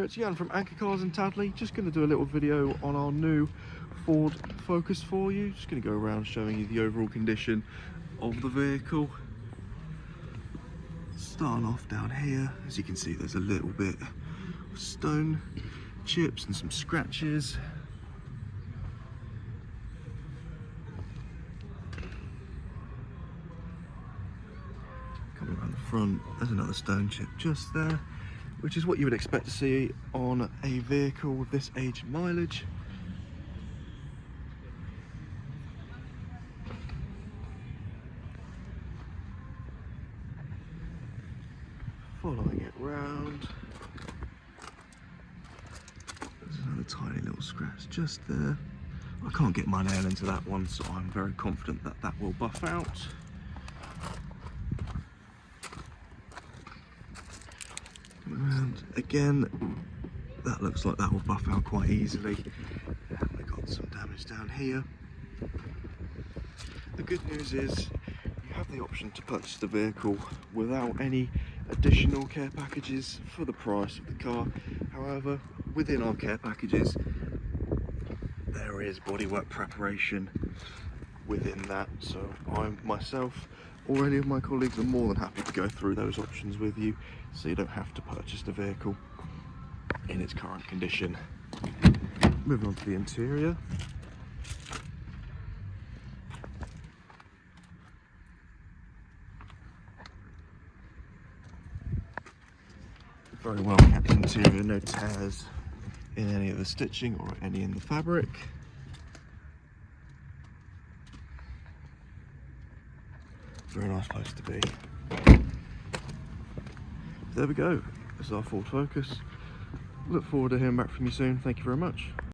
Hello, it's Jan from Anchor Cars and Tadley. Just going to do a little video on our new Ford Focus for you. Just going to go around showing you the overall condition of the vehicle. Starting off down here, as you can see there's a little bit of stone chips and some scratches. Coming around the front, there's another stone chip just there, which is what you would expect to see on a vehicle with this age and mileage. Following it round, there's another tiny little scratch just there. I can't get my nail into that one, so I'm very confident that that will buff out. And again, that looks like that will buff out quite easily. And we've got some damage down here. The good news is you have the option to purchase the vehicle without any additional care packages for the price of the car. However, within our care packages, there is bodywork preparation within that. So I myself or any of my colleagues are more than happy to go through those options with you, so you don't have to purchase the vehicle in its current condition. Moving on to the interior. Very well kept interior, no tears in any of the stitching or any in the fabric. Very nice place to be. There we go. This is our Ford Focus. Look forward to hearing back from you soon. Thank you very much.